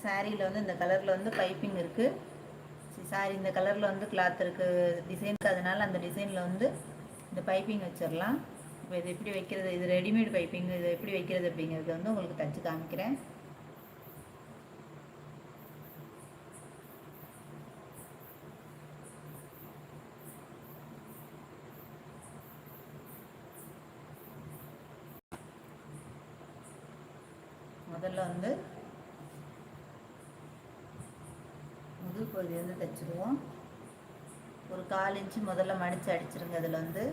சாரியில் வந்து இந்த கலரில் வந்து பைப்பிங் இருக்குது. சாரி இந்த கலரில் வந்து கிளாத் இருக்குது டிசைனுக்கு, அதனால் அந்த டிசைனில் வந்து இந்த பைப்பிங் வச்சிடலாம். இப்போ இது எப்படி வைக்கிறது, இது ரெடிமேட் பைப்பிங், இது எப்படி வைக்கிறது அப்படிங்கிறது வந்து உங்களுக்கு தச்சு காமிக்கிறேன். முதல்ல வந்து முதுகு பகுதி வந்து தைச்சிடுவோம். ஒரு 1/4 இன்ச்சு முதல்ல மடித்து அடிச்சிருங்க. அதில் வந்து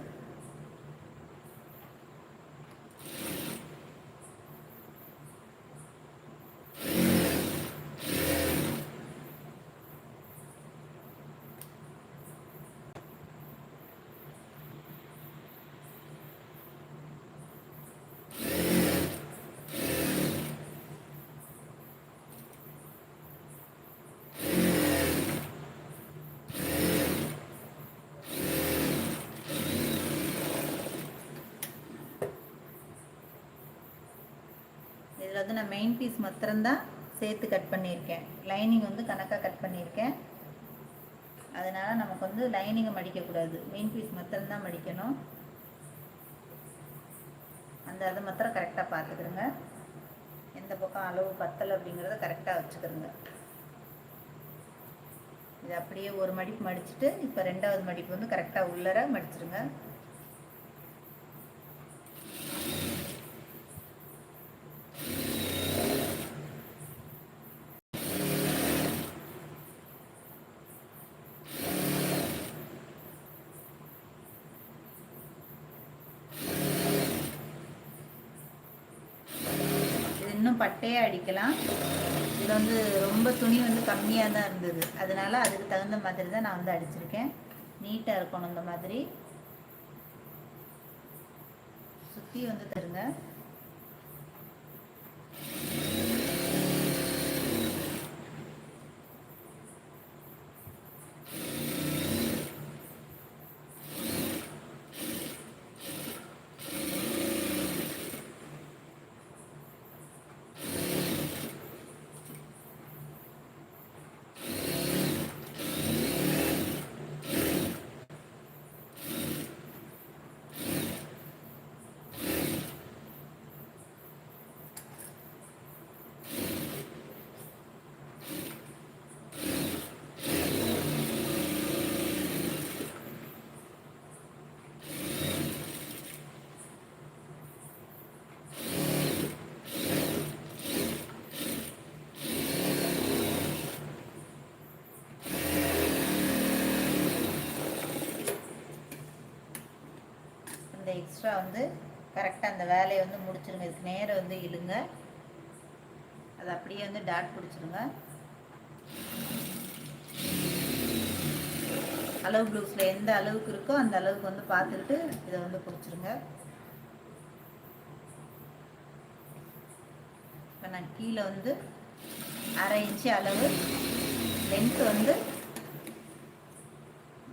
இதில் வந்து நான் மெயின் பீஸ் மாத்திரம்தான் சேர்த்து கட் பண்ணியிருக்கேன். லைனிங் வந்து கணக்காக கட் பண்ணியிருக்கேன். அதனால் நமக்கு வந்து லைனிங்கை மடிக்கக்கூடாது, மெயின் பீஸ் மாத்திரம்தான் மடிக்கணும். அதை மாத்திரம் கரெக்டாக பார்த்துக்கிறோங்க. எந்த பக்கம் அளவு பத்தலை அப்படிங்கிறத கரெக்டாக வச்சுக்கிறோங்க. இது அப்படியே ஒரு மடிப்பு மடிச்சுட்டு இப்போ 2வது மடிப்பு வந்து கரெக்டாக உள்ளர மடிச்சிருங்க. இன்னும் பட்டையாக அடிக்கலாம். இதில் வந்து ரொம்ப துணி வந்து கம்மியாக தான் இருந்தது, அதனால் அதுக்கு தகுந்த மாதிரி தான் நான் வந்து அடிச்சிருக்கேன். நீட்டாக இருக்கணும். இந்த மாதிரி சுற்றி வந்து தருங்க. எக்ஸ்ட்ரா வந்து கரெக்டாக அந்த வேலையை வந்து முடிச்சிருங்க. இதுக்கு நேரம் வந்து இழுங்க, அது அப்படியே வந்து டாட் பிடிச்சிருங்க. அளவு ப்ளவுஸில் எந்த அளவுக்கு இருக்கோ அந்த அளவுக்கு வந்து பார்த்துக்கிட்டு இதை வந்து பிடிச்சிருங்க. இப்போ நான் கீழே வந்து 1/2 இன்ச்சு அளவு, லென்த்து வந்து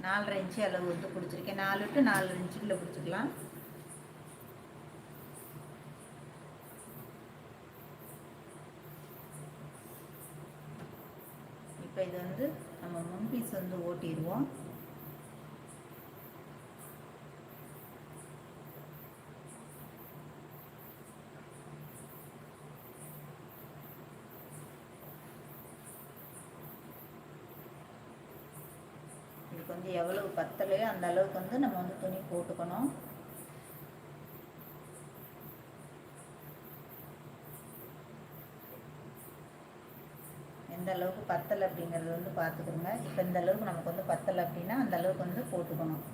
4.5 இன்ச்சு அளவு வந்து பிடிச்சிருக்கேன். 4 to 4 இன்ச்சுக்குள்ளே பிடிச்சிக்கலாம். இப்போ இது வந்து நம்ம முன் பீஸ் வந்து ஓட்டிடுவோம். இதுக்கு வந்து எவ்வளவு பத்தலையோ அந்த அளவுக்கு வந்து நம்ம வந்து துணி போட்டுக்கணும். எந்த அளவுக்கு பத்தலை அப்படிங்கிறது வந்து பார்த்துக்கோங்க. இப்போ இந்த அளவுக்கு நமக்கு வந்து பத்தலை அப்படின்னா அந்த அளவுக்கு வந்து போட்டுக்கணும்.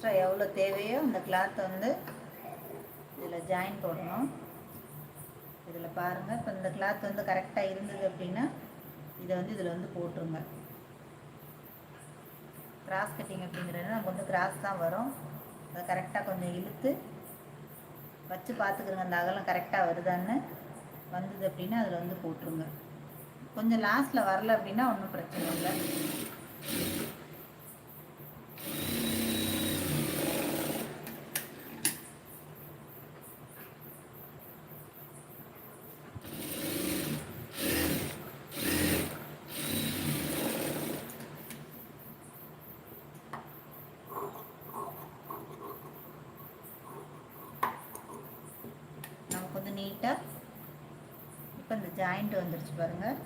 எக்ஸ்ட்ரா எவ்வளோ தேவையோ அந்த கிளாத்தை வந்து இதில் ஜாயின் போடணும். இதில் பாருங்கள், இப்போ இந்த கிளாத் வந்து கரெக்டாக இருந்தது அப்படின்னா இதை வந்து இதில் வந்து போட்டுருங்க. கிராஸ் கட்டிங் அப்படிங்கிறது நமக்கு வந்து கிராஸ் தான் வரும். அதை கரெக்டாக கொஞ்சம் இழுத்து வச்சு பார்த்துக்குறங்க, அந்த அகலம் கரெக்டாக வருதான்னு. வந்தது அப்படின்னா அதில் வந்து போட்டுருங்க. கொஞ்சம் லாஸ்ட்டில் வரல அப்படின்னா ஒன்றும் பிரச்சனை இல்லை. நமக்கு வந்து நீட்டாக இப்போ இந்த ஜாயிண்ட் வந்துருச்சு பாருங்கள்.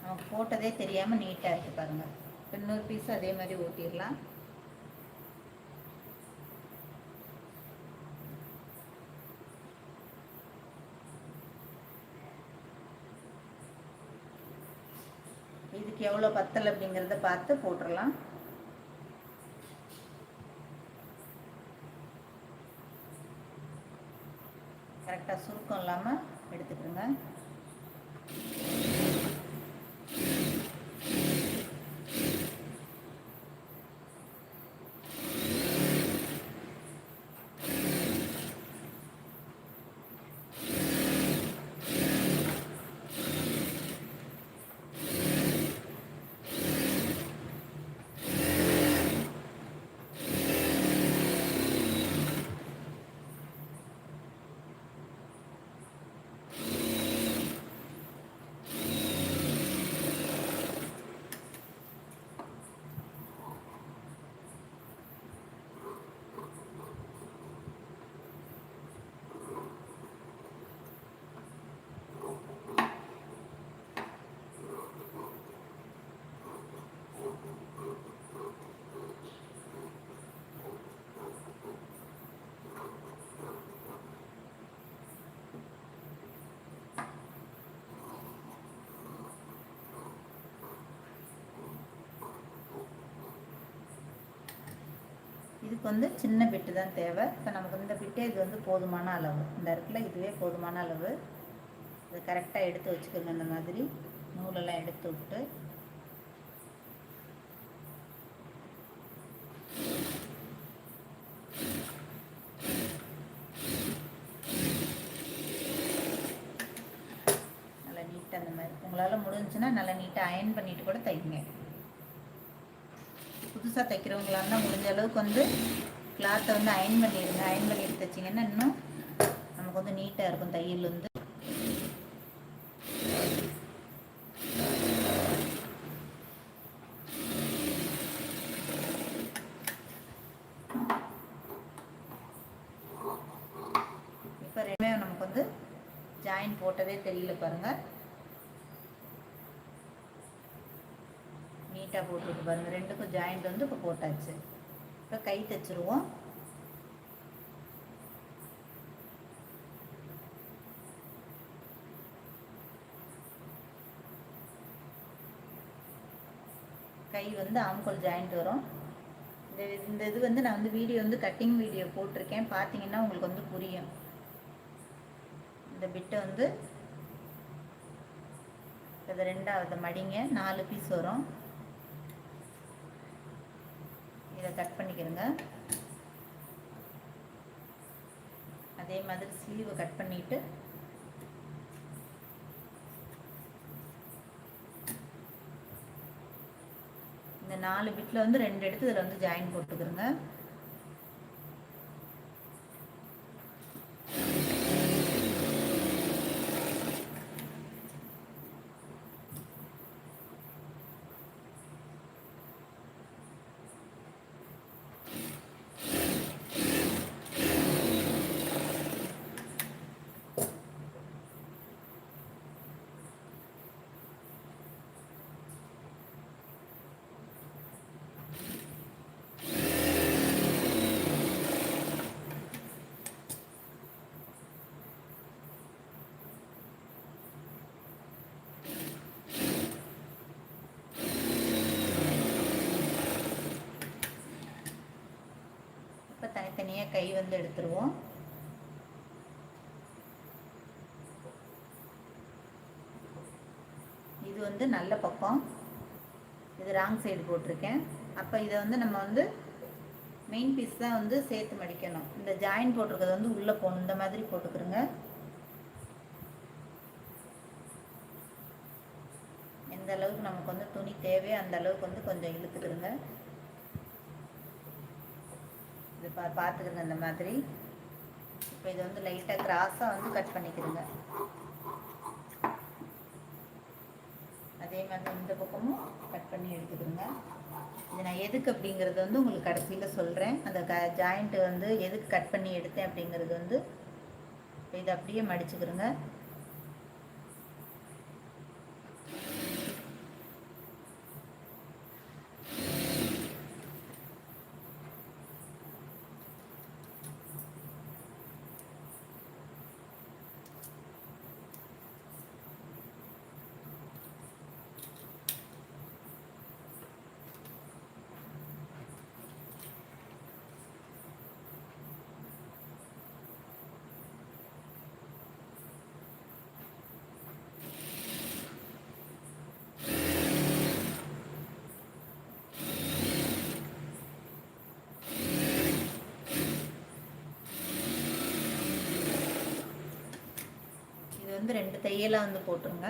நமக்கு போட்டதே தெரியாமல் நீட்டாக இருக்குது பாருங்கள். இன்னொரு பீஸ் அதே மாதிரி ஓட்டிடலாம். இதுக்கு எவ்வளோ பத்தல் அப்படிங்கிறத பார்த்து போட்டுடலாம். கரெக்டாக சுருக்கம் இல்லாமல் எடுத்துக்கிறோங்க. இதுக்கு வந்து சின்ன பிட்டு தான் தேவை. இப்போ நமக்கு இந்த பிட்டே இது வந்து போதுமான அளவு. இந்த இடத்துல இதுவே போதுமான அளவு. இது கரெக்டாக எடுத்து வச்சுக்கோங்க. இந்த மாதிரி நூலெல்லாம் எடுத்து விட்டு நல்லா நீட்டாக அந்த மாதிரி உங்களால் முடிஞ்சுன்னா நல்லா நீட்டாக அயன் பண்ணிவிட்டு கூட தைங்க. புதுசாக தைக்கிறவங்களா இருந்தால் முடிஞ்ச அளவுக்கு வந்து கிளாத்தை வந்து அயன் பண்ணிடுங்க. அயன் பண்ணிட்டு தைச்சிங்கன்னா இன்னும் நமக்கு வந்து நீட்டாக இருக்கும் தையல் வந்து. இப்போ ரெண்டுமே நமக்கு வந்து ஜாயின் போட்டதே தெரியல பாருங்கள். நீட்டாக போட்டுட்டு பாருங்கள். ரெண்டுக்கும் ஜாயிண்ட் வந்து இப்போ போட்டாச்சு. இப்போ கை தைச்சிருவோம். கை வந்து ஆம்கோல் ஜாயிண்ட் வரும். இந்த இது வந்து நான் வந்து வீடியோ வந்து கட்டிங் வீடியோ போட்டிருக்கேன், பார்த்தீங்கன்னா உங்களுக்கு வந்து புரியும். இந்த பிட்டை வந்து இது ரெண்டாவது மடிங்க, 4 பீஸ் வரும். இதை கட் பண்ணிக்கிறங்க. அதே மாதிரி ஸ்லீவை கட் பண்ணிட்டு இந்த 4 பிட்டில் வந்து 2 எடுத்து இதில் வந்து ஜாயின் போட்டுக்கிறங்க. தனித்தனியாக கை வந்து எடுத்துருவோம். இது வந்து நல்ல பக்கம், இது ராங் சைடு போட்டிருக்கேன். அப்போ இதை வந்து நம்ம வந்து மெயின் பீஸ் தான் வந்து சேர்த்து மடிக்கணும். இந்த ஜாயின் போட்டிருக்கிறது வந்து உள்ளே போகணும். இந்த மாதிரி போட்டுக்கிறோங்க. எந்த அளவுக்கு நமக்கு வந்து துணி தேவையோ அந்த அளவுக்கு வந்து கொஞ்சம் இழுத்துக்கிறோங்க. இது பார்த்துக்கிறோங்க இந்த மாதிரி. இப்போ இதை வந்து லைட்டாக கிராஸாக வந்து கட் பண்ணிக்கிறோங்க. அதே மாதிரி இந்த பக்கமும் கட் பண்ணி எடுத்துக்கிறோங்க. இது நான் எதுக்கு அப்படிங்கிறது வந்து உங்களுக்கு கடைசியில் சொல்கிறேன். அந்த ஜாயிண்ட்டு வந்து எதுக்கு கட் பண்ணி எடுத்தேன் அப்படிங்கிறது வந்து இதை அப்படியே மடிச்சுக்கிறோங்க. வந்து 2 தையலாக வந்து போட்டுருங்க.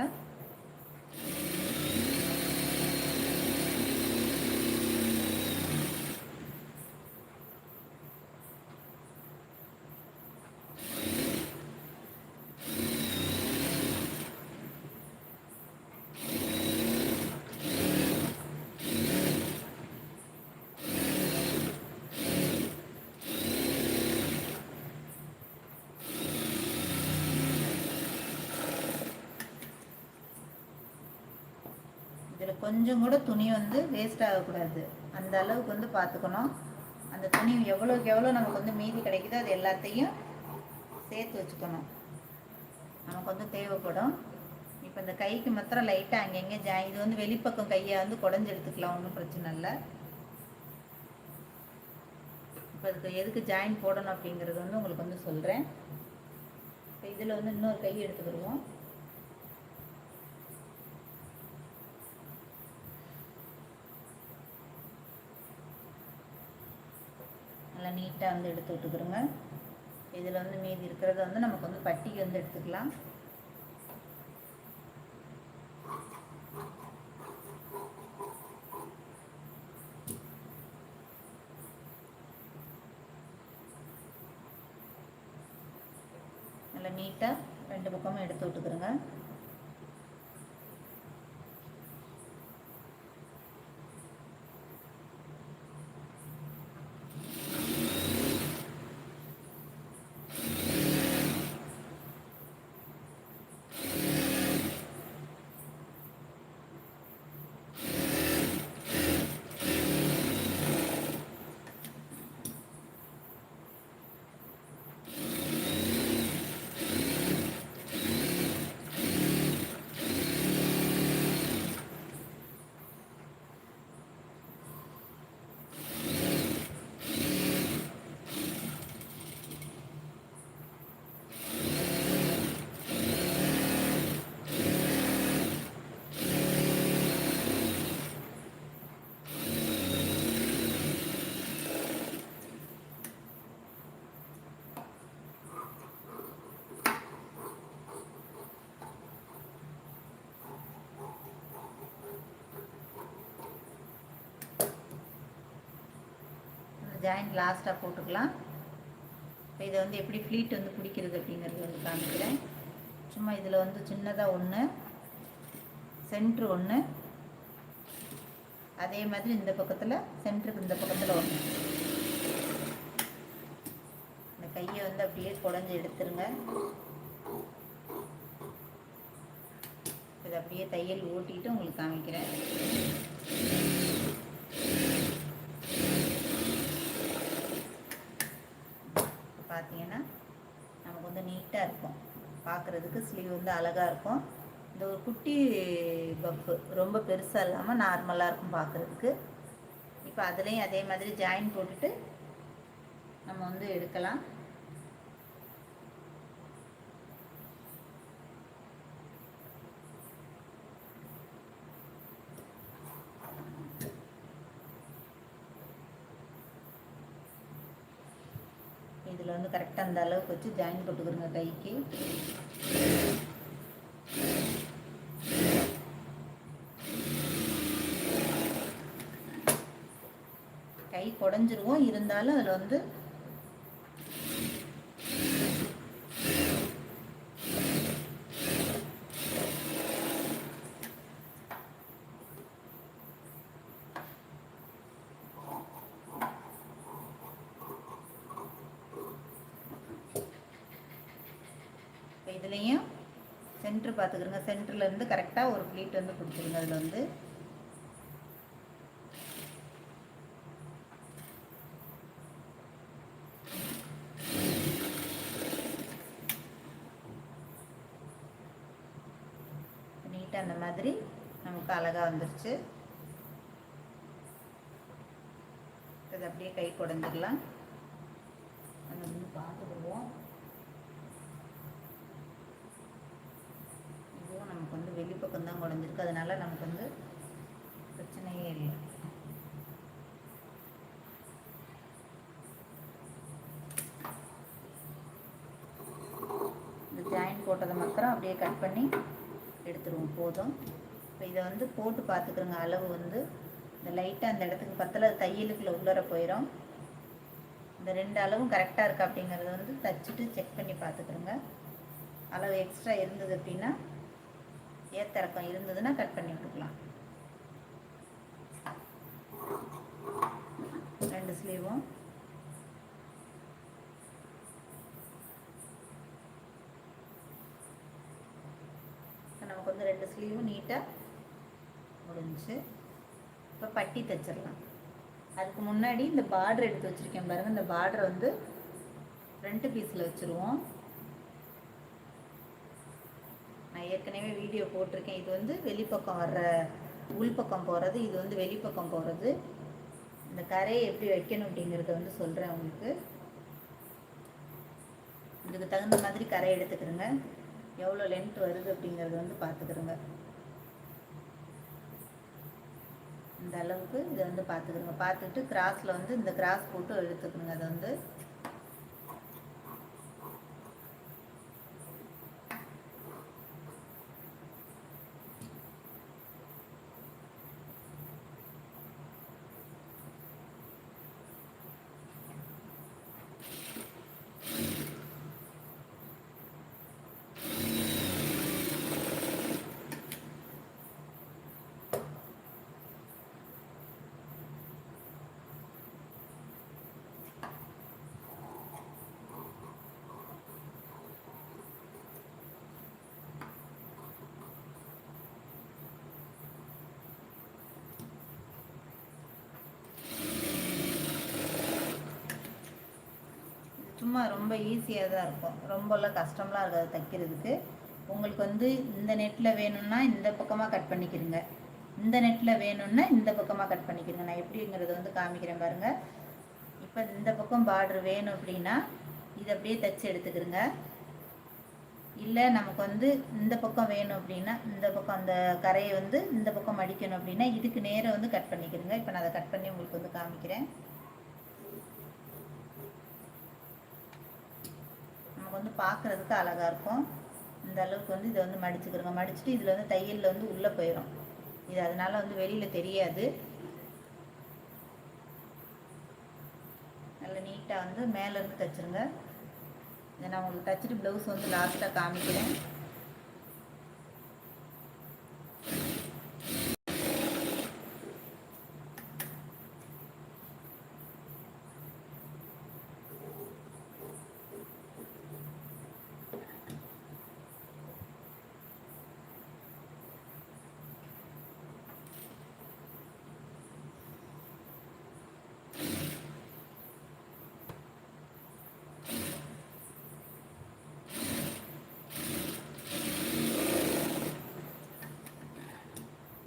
இதில் கொஞ்சம் கூட துணி வந்து வேஸ்ட் ஆகக்கூடாது. அந்த அளவுக்கு வந்து பார்த்துக்கணும். அந்த துணி எவ்வளோக்கு எவ்வளோ நமக்கு வந்து மீதி கிடைக்குதோ அது எல்லாத்தையும் சேர்த்து வச்சுக்கணும். நமக்கு வந்து தேவைப்படும். இப்போ இந்த கைக்கு மாத்திரம் லைட்டாக அங்கங்கே இது வந்து வெளிப்பக்கம் கையை வந்து குடஞ்சி எடுத்துக்கலாம், ஒன்றும் பிரச்சனை இல்லை. இப்போ அதுக்கு எதுக்கு ஜாயின் போடணும் அப்படிங்கிறது வந்து உங்களுக்கு வந்து சொல்கிறேன். இப்போ இதில் வந்து இன்னொரு கை எடுத்துக்கிடுவோம். நல்லா நீட்டாக வந்து எடுத்து விட்டுக்கிறோங்க. இதில் வந்து மீதி இருக்கிறத வந்து நமக்கு வந்து பட்டிக்கு வந்து எடுத்துக்கலாம். நல்லா நீட்டாக 2 பக்கமும் எடுத்து விட்டுக்கிறோங்க. ஜாயிண்ட் லாஸ்ட்டாக போட்டுக்கலாம். இப்போ இதை வந்து எப்படி ஃப்ளீட் வந்து பிடிக்கிறது அப்படிங்கிறது வந்து காமிக்கிறேன். சும்மா இதில் வந்து சின்னதாக ஒன்று, சென்ட்ரு ஒன்று, அதே மாதிரி இந்த பக்கத்தில் சென்ட்ருக்கு இந்த பக்கத்தில் ஒன்று. இந்த கையை வந்து அப்படியே குடஞ்சி எடுத்துருங்க. இதை அப்படியே தையல் ஓட்டிட்டு உங்களுக்கு காமிக்கிறேன். பார்த்தீங்கன்னா நமக்கு வந்து நீட்டாக இருக்கும். பார்க்குறதுக்கு ஸ்லீவ் வந்து அழகாக இருக்கும். இந்த ஒரு குட்டி பஃப்பு, ரொம்ப பெருசாக இல்லாமல் நார்மலாக இருக்கும் பார்க்குறதுக்கு. இப்போ அதுலேயும் அதே மாதிரி ஜாயின் போட்டுட்டு நம்ம வந்து எடுக்கலாம். இதில் வந்து கரெக்டாக அந்த அளவுக்கு வச்சு ஜாயின் போட்டுக்கிறோங்க கைக்கு. கை குடஞ்சிருவோம், இருந்தாலும் அதில் வந்து இதுலேயும் சென்ட்ரு பார்த்துக்கிறோங்க. சென்டர்லேருந்து கரெக்டாக ஒரு ப்ளீட் வந்து பிடிச்சிருங்க. அதில் வந்து நீட்டாக அந்த மாதிரி நமக்கு அழகாக வந்துருச்சு. இது அப்படியே கை குடஞ்சிடலாம். அதை வந்து பார்த்துக்குவோம். இதுவும் நமக்கு வந்து வெளிப்பக்கம் தான் குடஞ்சிருக்கு, அதனால நமக்கு வந்து பிரச்சனையே இல்லை. இந்த ஜாயின் போட்டதை மாத்திரம் அப்படியே கட் பண்ணி எடுத்துருவோம், போதும். இப்போ இதை வந்து போட்டு பார்த்துக்கிறோங்க. அளவு வந்து இந்த லைட்டாக அந்த இடத்துக்கு பத்தல தையலுக்குள்ள உள்ளர போயிடும். இந்த 2 அளவும் கரெக்டாக இருக்கா அப்படிங்கிறத வந்து தச்சுட்டு செக் பண்ணி பார்த்துக்கிறோங்க. அளவு எக்ஸ்ட்ரா இருந்தது அப்படின்னா, ஏத்திறக்கம் இருந்ததுன்னா கட் பண்ணி விட்டுக்கலாம். 2 ஸ்லீவும் நமக்கு வந்து 2 ஸ்லீவும் நீட்டாக முடிஞ்சு. இப்போ பட்டி தைச்சிடலாம். அதுக்கு முன்னாடி இந்த பார்டர் எடுத்து வச்சுருக்கேன் பாருங்கள். இந்த பார்டரை வந்து ஃப்ரண்ட் பீஸில் வச்சுருவோம். நான் ஏற்கனவே வீடியோ போட்டிருக்கேன். இது வந்து வெளிப்பக்கம் வர்ற உள்பக்கம் போகிறது, இது வந்து வெளிப்பக்கம் போகிறது. இந்த கரையை எப்படி வைக்கணும் அப்படிங்கிறத வந்து சொல்கிறேன் உங்களுக்கு. இதுக்கு தகுந்த மாதிரி கரை எடுத்துக்கிறோங்க. எவ்வளோ லென்த் வருது அப்படிங்கிறது வந்து பார்த்துக்கிறோங்க. இந்த அளவுக்கு இதை வந்து பார்த்துக்கிறோங்க. பார்த்துட்டு கிராஸில் வந்து இந்த கிராஸ் போட்டு எடுத்துக்கணுங்க. அதை வந்து சும்மா ரொம்ப ஈஸியாக தான் இருக்கும். ரொம்பலாம் கஷ்டம்லாம் இருக்காது தைக்கிறதுக்கு. உங்களுக்கு வந்து இந்த நெட்டில் வேணும்னா இந்த பக்கமாக கட் பண்ணிக்கிறங்க, இந்த நெட்டில் வேணும்னா இந்த பக்கமாக கட் பண்ணிக்கிறங்க. நான் எப்படிங்கிறத வந்து காமிக்கிறேன் பாருங்கள். இப்போ இந்த பக்கம் பார்டர் வேணும் அப்படின்னா இதை அப்படியே தைச்சி எடுத்துக்கிறங்க. இல்லை நமக்கு வந்து இந்த பக்கம் வேணும் அப்படின்னா இந்த பக்கம் அந்த கரையை வந்து இந்த பக்கம் மடிக்கணும் அப்படின்னா இதுக்கு நேரம் வந்து கட் பண்ணிக்கிறங்க. இப்போ நான் அதை கட் பண்ணி உங்களுக்கு வந்து காமிக்கிறேன். வந்து பார்க்குறதுக்கு அழகாக இருக்கும். இந்த அளவுக்கு வந்து இதை வந்து மடிச்சுக்கிறோங்க. மடிச்சுட்டு இதில் வந்து தையலில் வந்து உள்ளே போயிடும். இது அதனால் வந்து வெளியில் தெரியாது. நல்லா நீட்டாக வந்து மேலேருந்து தைச்சிருங்க. இதை நான் உங்களுக்கு தைச்சிட்டு ப்ளவுஸ் வந்து லாஸ்ட்டாக காமிக்கிறேன்.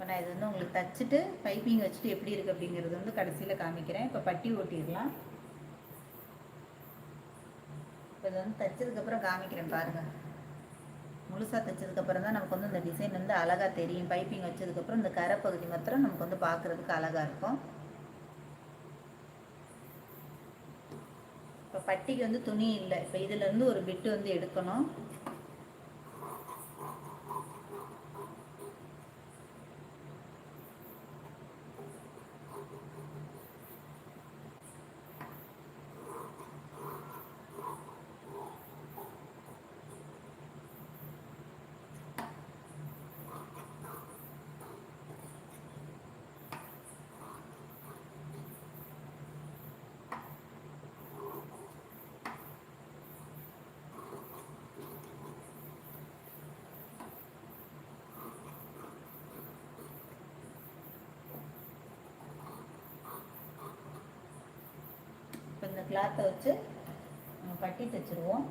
நான் இது வந்து உங்களுக்கு தச்சுட்டு பைப்பிங் வச்சுட்டு எப்படி இருக்குது அப்படிங்கிறது வந்து கடைசியில் காமிக்கிறேன். இப்போ பட்டி ஓட்டிடலாம். இப்போ இதை வந்து தைச்சதுக்கப்புறம் காமிக்கிறேன் பாருங்கள். முழுசாக தைச்சதுக்கப்புறம் தான் நமக்கு வந்து இந்த டிசைன் வந்து அழகாக தெரியும். பைப்பிங் வச்சதுக்கப்புறம் இந்த கரை பகுதி மாத்திரம் நமக்கு வந்து பார்க்குறதுக்கு அழகாக இருக்கும். இப்போ பட்டிக்கு வந்து துணி இல்லை. இப்போ இதுலேருந்து ஒரு பிட்டு வந்து எடுக்கணும். இப்போ இந்த கிளாத்தை வச்சு பட்டி தைச்சிருவோம்.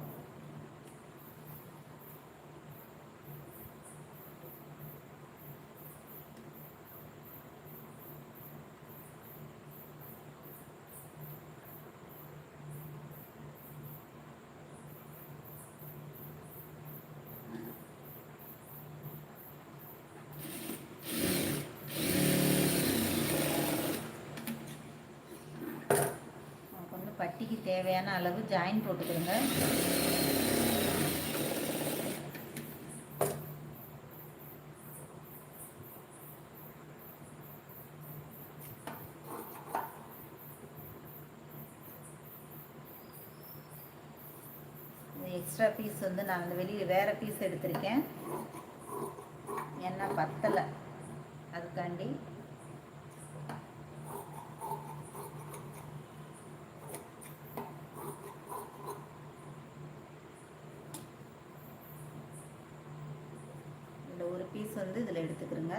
பட்டிக்கு தேவையான அளவு ஜாயின் போட்டுக்கிறோங்க. எக்ஸ்ட்ரா பீஸ் வந்து நான் வந்து வெளியில் வேறு பீஸ் எடுத்திருக்கேன். ஏன்னா பத்தலை, அதுக்காண்டி. இதில் ஒரு பீஸ் வந்து இதில் எடுத்துக்கிறோங்க.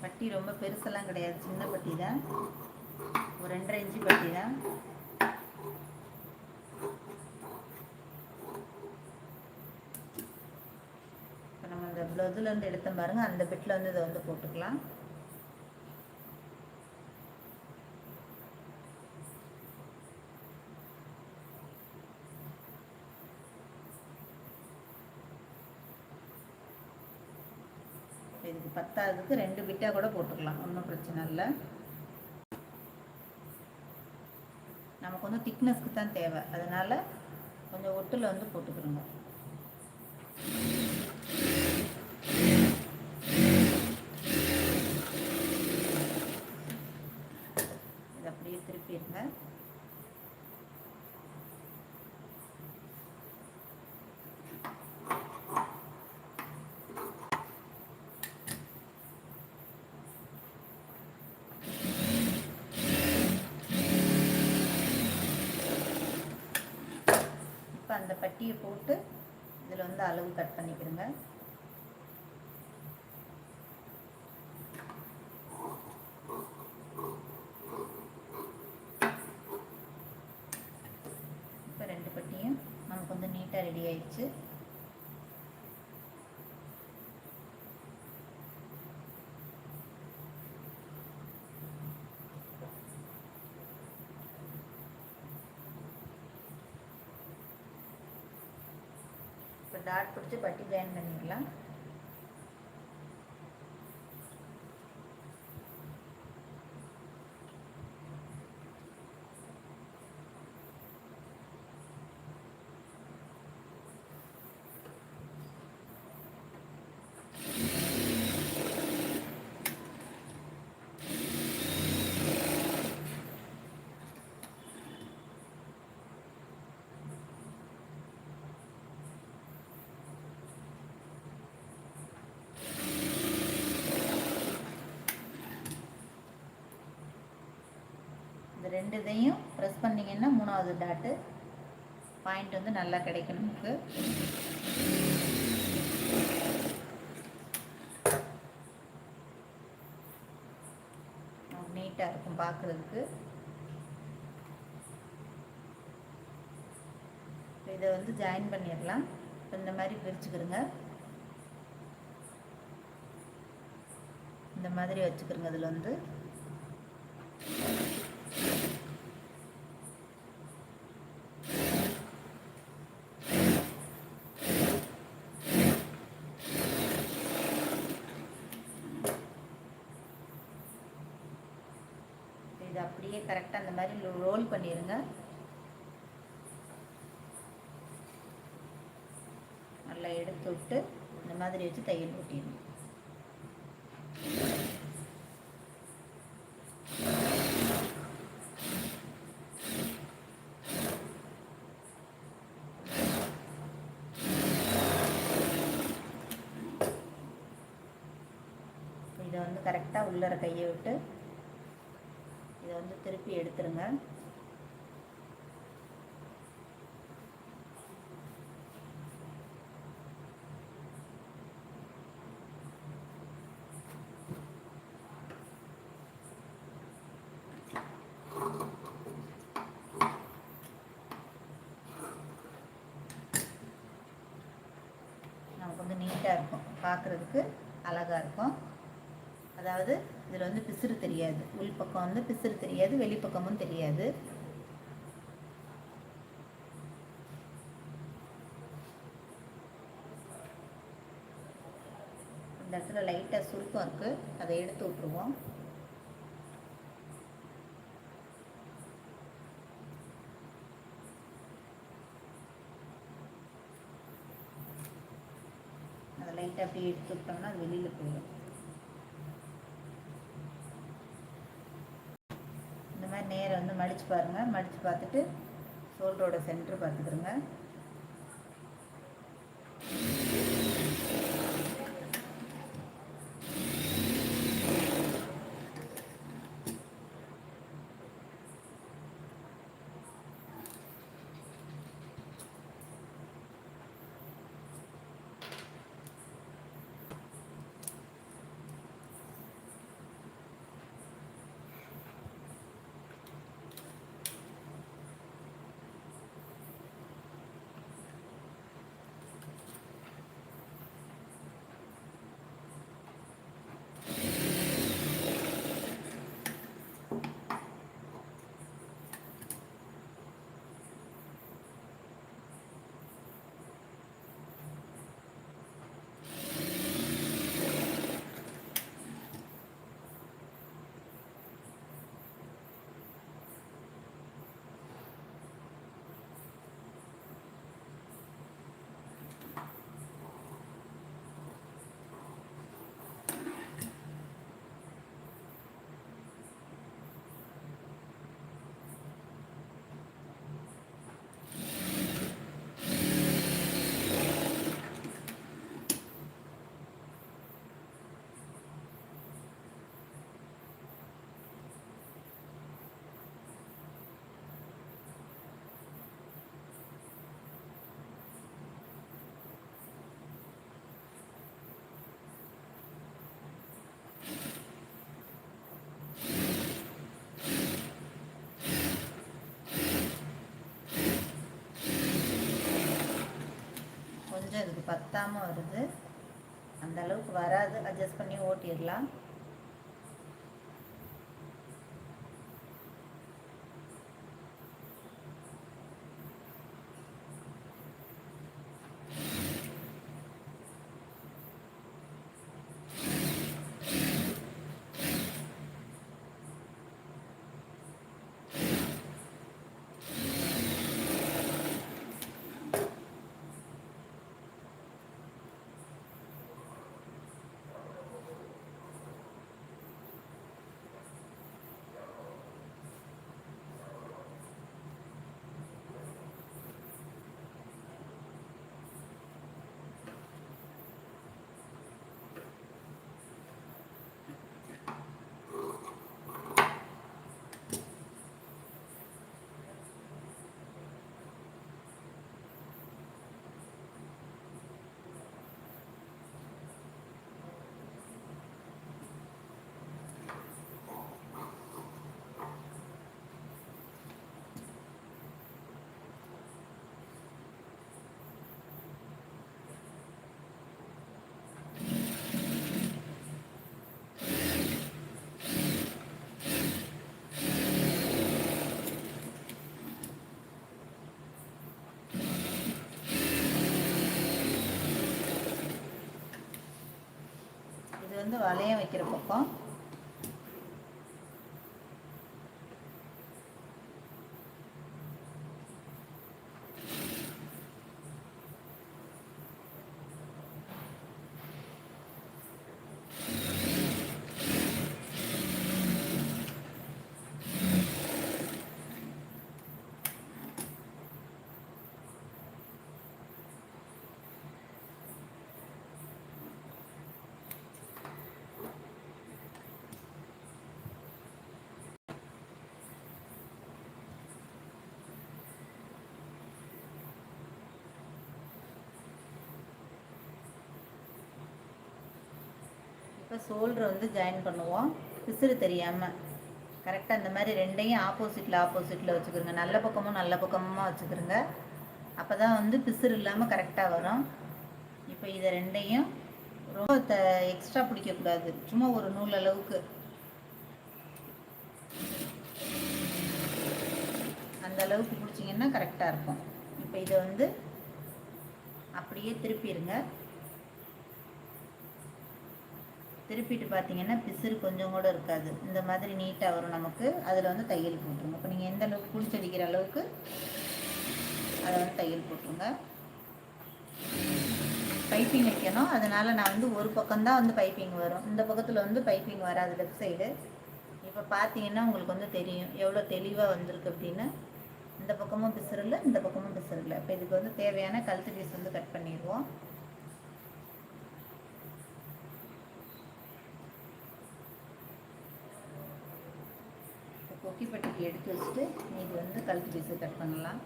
பட்டி ரொம்ப பெருசெல்லாம் கிடையாது, சின்ன பட்டி தான். ஒரு 2.5 இன்ச்சு பட்டி தான். இப்போ நம்ம இந்த ப்ளவுஸ்லேருந்து எடுத்த பாருங்க, அந்த பிட்டில் வந்து இதை வந்து போட்டுக்கலாம். இதுக்கு பத்தாததுக்கு 2 பிட்டாக கூட போட்டுக்கலாம், ஒன்றும் பிரச்சனை இல்லை. நமக்கு வந்து திக்னஸ்க்கு தான் தேவை, அதனால் கொஞ்சம் ஒட்டில் வந்து போட்டுக்கிறோங்க. இதை அப்படியே திருப்பிடுங்க. அந்த பட்டியை போட்டு இதில் வந்து அளவு கட் பண்ணிக்கிறோங்க. இப்போ 2 பட்டியும் நமக்கு வந்து நீட்டாக ரெடி ஆயிடுச்சு. டாட் பிடிச்சி பட்டி ஜாயின் பண்ணிடலாம். ரெண்டு இதையும் ப்ரெஸ் பண்ணிங்கன்னா 3வது டாட்டு பாயிண்ட் வந்து நல்லா கிடைக்கும் நமக்கு. நீட்டாக இருக்கும் பார்க்குறதுக்கு. இதை வந்து ஜாயின் பண்ணிடலாம். இந்த மாதிரி பிரிச்சுக்கிறோங்க. இந்த மாதிரி வச்சுக்கிறோங்க. அதில் வந்து இது அப்படியே கரெக்டாக அந்த மாதிரி ரோல் பண்ணிடுங்க. நல்லா எடுத்து விட்டு இந்த மாதிரி வச்சு தையல் ஓட்டிடணும். இதை வந்து கரெக்டாக உள்ளர கையை விட்டு இதை வந்து திருப்பி எடுத்துருங்க. நமக்கு வந்து நீட்டாக இருக்கும், பார்க்குறதுக்கு அழகாக இருக்கும். அதாவது இதில் வந்து பிசுறு தெரியாது, உள் பக்கம் வந்து பிசுறு தெரியாது, வெளிப்பக்கமும் தெரியாது. இந்த இடத்துல லைட்டாக சுருக்கம் இருக்குது, அதை எடுத்து விட்ருவோம். அதை லைட்டாக அப்படி எடுத்து விட்டோம்னா அது வெளியில் போயிடும். நேரம் வந்து மடித்து பாருங்கள். மடித்து பார்த்துட்டு ஷோல்டரோட சென்டர் பார்த்துக்கிறோங்க. கொஞ்சம் இதுக்கு பத்தாமல் வருது, அந்த அளவுக்கு வராது, அட்ஜஸ்ட் பண்ணி ஓட்டிடலாம். வந்து வளையம் வைக்கிற பக்கம். இப்போ ஷோல்டரை வந்து ஜாயின் பண்ணுவோம். பிசுறு தெரியாமல் கரெக்டாக இந்த மாதிரி ரெண்டையும் ஆப்போசிட்டில் வச்சுக்கிறோங்க. நல்ல பக்கமாக வச்சுக்கிறோங்க. அப்போ தான் வந்து பிசுறு இல்லாமல் கரெக்டாக வரும். இப்போ இதை ரெண்டையும் ரொம்ப எக்ஸ்ட்ரா பிடிக்கக்கூடாது. சும்மா ஒரு நூல் அளவுக்கு அந்த அளவுக்கு பிடிச்சிங்கன்னா கரெக்டாக இருக்கும். இப்போ இதை வந்து அப்படியே திருப்பிடுங்க. திருப்பிட்டு பார்த்தீங்கன்னா பிசுறு கொஞ்சம் கூட இருக்காது. இந்த மாதிரி நீட்டாக வரும் நமக்கு. அதில் வந்து தையல் போட்டுருங்க. இப்போ நீங்கள் எந்த அளவுக்கு பிடிச்சடிக்கிற அளவுக்கு அதை வந்து தையல் போட்டுருங்க. பைப்பிங் வைக்கணும். அதனால் நான் வந்து ஒரு பக்கம்தான் வந்து பைப்பிங் வரும். இந்த பக்கத்தில் வந்து பைப்பிங் வராது, லெஃப்ட் சைடு. இப்போ பார்த்தீங்கன்னா உங்களுக்கு வந்து தெரியும் எவ்வளோ தெளிவாக வந்திருக்கு அப்படின்னு. இந்த பக்கமும் பிசுறு இல்லை, இந்த பக்கமும் பிசுறு இல்லை. இப்போ இதுக்கு வந்து தேவையான கழுத்து பீஸ் வந்து கட் பண்ணிடுவோம். கொக்கிப்பட்டிக்கு எடுத்து வச்சுட்டு இது வந்து கழுத்து பீஸை கட் பண்ணலாம்.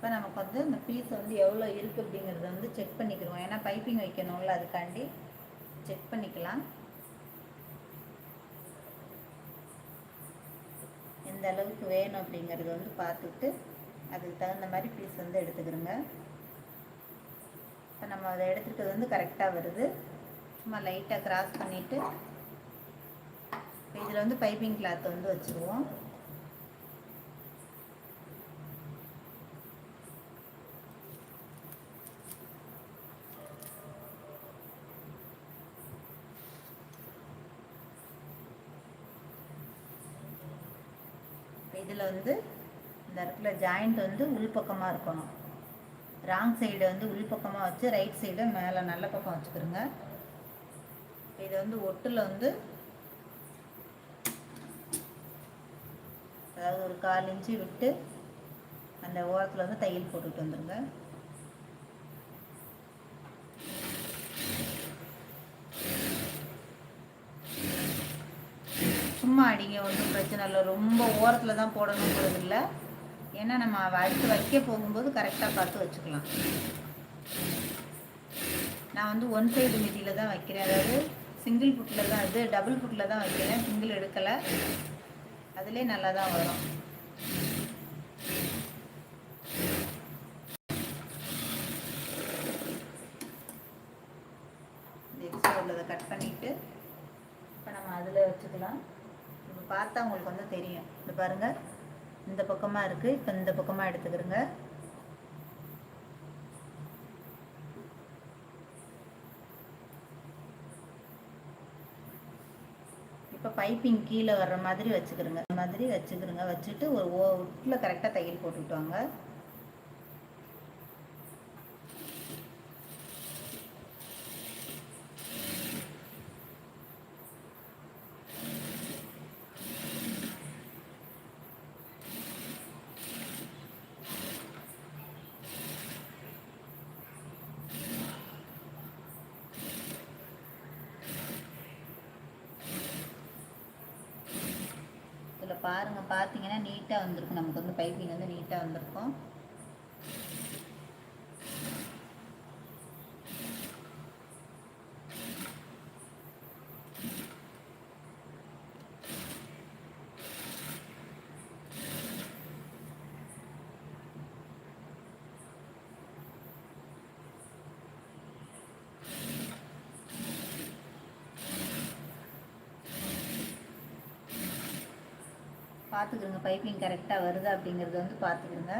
இப்போ நமக்கு வந்து இந்த பீஸ் வந்து எவ்வளோ இருக்குது அப்படிங்கிறத வந்து செக் பண்ணிக்கிறோம். ஏன்னா பைப்பிங் வைக்கணும்ல, அதுக்காண்டி செக் பண்ணிக்கலாம். எந்த அளவுக்கு வேணும் அப்படிங்கிறத வந்து பார்த்துட்டு அதுக்கு தகுந்த மாதிரி பீஸ் வந்து எடுத்துக்கிறோங்க. இப்போ நம்ம அதை எடுத்துக்கிறது வந்து கரெக்டாக வருது. சும்மா லைட்டாக கிராஸ் பண்ணிவிட்டு இப்போ இதில் வந்து பைப்பிங் கிளாத் வந்து வச்சுருவோம். இதில் வந்து இந்த இடத்துல ஜாயிண்ட் வந்து உள்பக்கமாக இருக்கணும். ராங் சைடை வந்து உள்பக்கமாக வச்சு ரைட் சைடை மேலே நல்ல பக்கம் வச்சுக்கிறோங்க. இதை வந்து ஒட்டில் வந்து அதாவது ஒரு 1/4 இன்ச்சு விட்டு அந்த ஓரத்தில் வந்து தையல் போட்டுட்டு வந்துடுங்க. சும்மா அடிங்க, ஒன்றும் பிரச்சனை இல்லை. ரொம்ப ஓரத்தில் தான் போடணுங்கிறது இல்லை. ஏன்னா நம்ம அடுத்து வைக்க போகும்போது கரெக்டாக பார்த்து வச்சுக்கலாம். நான் வந்து ஒன் சைடு மிதியில் தான் வைக்கிறேன். அதாவது சிங்கிள் புட்டில் தான், இது டபுள் புட்டில் தான் வைக்கிறேன். சிங்கிள் எடுக்கலை. அதிலே நல்லா தான் வரும். இந்த எக்ஸ்ட்ரா உள்ளதை கட் பண்ணிவிட்டு இப்போ நம்ம அதில் வச்சுக்கலாம். இப்போ பார்த்தா உங்களுக்கு வந்து தெரியும். இந்த பாருங்கள், இந்த பக்கமாக இருக்குது. இப்போ இந்த பக்கமாக எடுத்துக்கிறோங்க. இப்போ பைப்பிங் கீழே வர்ற மாதிரி வச்சுக்கிறோங்க வச்சுட்டு ஒரு உள்ள கரெக்டாக தையல் போட்டுக்கிட்டு வாங்க. இதில் பாருங்கள், பார்த்தீங்கன்னா நீட்டாக வந்திருக்கு. நமக்கு வந்து பைப்பிங் வந்து நீட்டாக வந்திருக்கும். பார்த்துக்குங்க பைப்பிங் கரெக்டாக வருது அப்படிங்கிறத வந்து பார்த்துக்குங்க.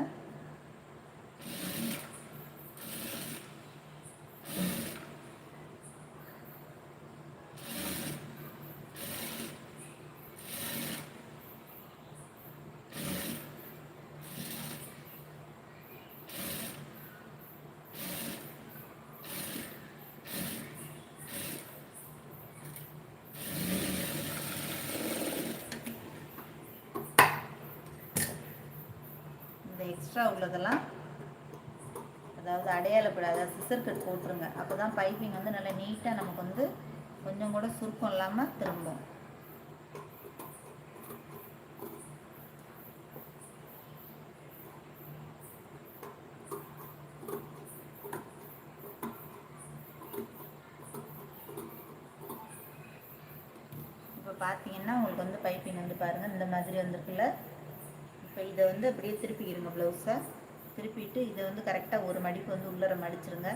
எக்ஸ்ட்ரா உள்ளதெல்லாம் அதாவது அடையாளப்படாத சிசர் கட் போட்டுருங்க. அப்போ தான் பைப்பிங் வந்து நல்லா நீட்டாக நமக்கு வந்து கொஞ்சம் கூட சுருக்கம் இல்லாமல் திரும்பும். இப்போ பார்த்தீங்கன்னா உங்களுக்கு வந்து பைப்பிங் வந்து பாருங்கள் இந்த மாதிரி வந்திருக்குல்ல. இப்போ இதை வந்து அப்படியே திருப்பிக்கிடுங்க. ப்ளவுஸை திருப்பிட்டு இதை வந்து கரெக்டாக ஒரு மடிப்பு வந்து உள்ளர மடிச்சிருங்க.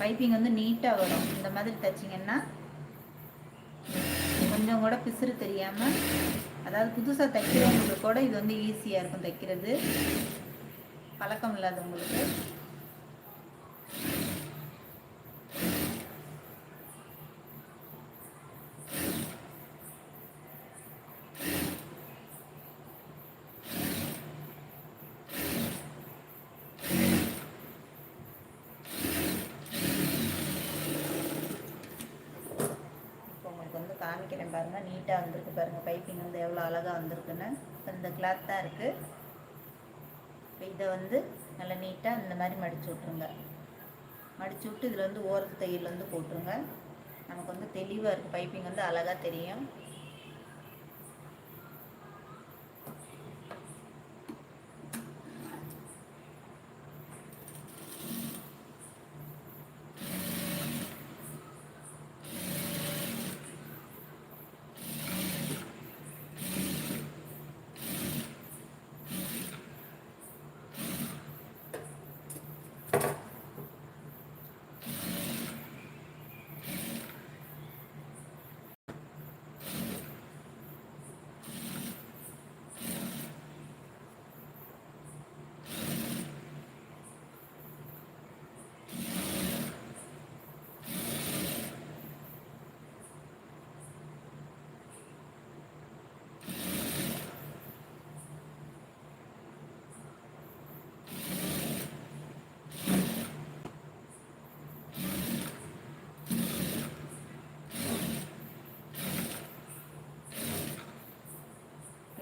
பைப்பிங் வந்து நீட்டாக வரும். இந்த மாதிரி தைச்சிங்கன்னா கொஞ்சம் கூட பிசுறு தெரியாமல், அதாவது புதுசாக தைக்கிறவங்களுக்கு கூட இது வந்து ஈஸியாக இருக்கும் தைக்கிறது, பழக்கம் இல்லாதவங்களுக்கு. காமிக்கிறேன் பாருங்கள், நீட்டாக வந்திருக்கு பாருங்கள். பைப்பிங் வந்து எவ்வளோ அழகாக வந்திருக்குன்னு. இந்த கிளாத் தான் இருக்குது. இப்போ இதை வந்து நல்லா நீட்டாக இந்த மாதிரி மடித்து விட்ருங்க. மடித்து விட்டு இதில் வந்து ஓரத்து தையல் வந்து போட்டுருங்க. நமக்கு வந்து தெளிவாக இருக்குது, பைப்பிங் வந்து அழகாக தெரியும்.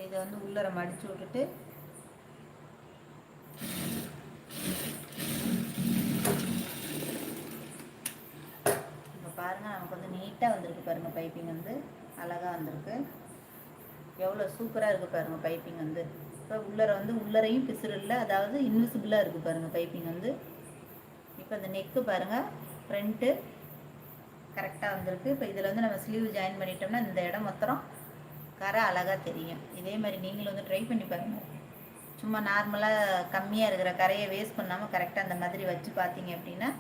இதை வந்து உள்ளர மடித்து விட்டுட்டு இப்போ பாருங்கள், நமக்கு வந்து நீட்டாக வந்திருக்கு பாருங்கள். பைப்பிங் வந்து அழகாக வந்திருக்கு. எவ்வளோ சூப்பராக இருக்குது பாருங்கள் பைப்பிங் வந்து. இப்போ உள்ளர வந்து உள்ளரையும் பிசுறு இல்லை, அதாவது இன்விசிபிளாக இருக்குது பாருங்கள் பைப்பிங் வந்து. இப்போ இந்த நெக்கு பாருங்கள், ஃப்ரண்ட்டு கரெக்டாக வந்திருக்கு. இப்போ இதில் வந்து நம்ம ஸ்லீவ் ஜாயின் பண்ணிட்டோம்னா இந்த இடம் மொத்தம் கரை அழகாக தெரியும். இதே மாதிரி நீங்களும் வந்து ட்ரை பண்ணி பாருங்கள். சும்மா நார்மலாக கம்மியாக இருக்கிற கரையை வேஸ்ட் பண்ணாமல் கரெக்டாக அந்த மாதிரி வச்சு பார்த்தீங்க அப்படின்னா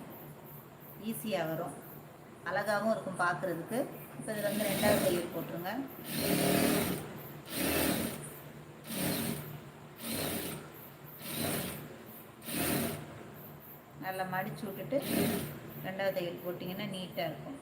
ஈஸியாக வரும், அழகாகவும் இருக்கும் பார்க்குறதுக்கு. இப்போ இதில் வந்து 2வது தையல் போட்டுருங்க. நல்லா மடித்து விட்டுட்டு ரெண்டாவது தையல் போட்டிங்கன்னா நீட்டாக இருக்கும்.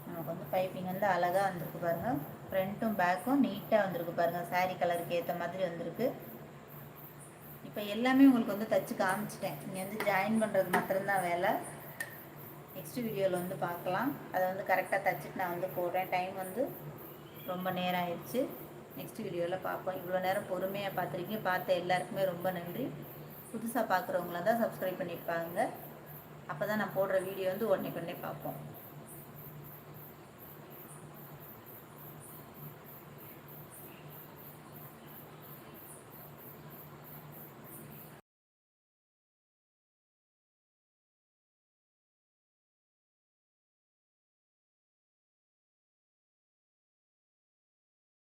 நமக்கு வந்து பைப்பிங் வந்து அழகாக வந்திருக்கு பாருங்கள். ஃப்ரண்ட்டும் பேக்கும் நீட்டாக வந்திருக்கு பாருங்கள். சாரீ கலருக்கு ஏற்ற மாதிரி வந்திருக்கு. இப்போ எல்லாமே உங்களுக்கு வந்து தச்சு காமிச்சிட்டேன். நீங்கள் வந்து ஜாயின் பண்ணுறது மாத்திரம்தான் வேலை. நெக்ஸ்ட் வீடியோவில் வந்து பார்க்கலாம். அதை வந்து கரெக்டாக தச்சுட்டு நான் வந்து போடுறேன். டைம் வந்து ரொம்ப நேரம் ஆயிடுச்சு. நெக்ஸ்ட் வீடியோவில் பார்ப்போம். இவ்வளோ நேரம் பொறுமையாக பார்த்துருக்கீங்க. பார்த்த எல்லாருக்குமே ரொம்ப நன்றி. புதுசாக பார்க்குறவங்களாம் தான் சப்ஸ்கிரைப் பண்ணியிருப்பாங்க. அப்போ தான் நான் போடுற வீடியோ வந்து உடனே பார்ப்போம்.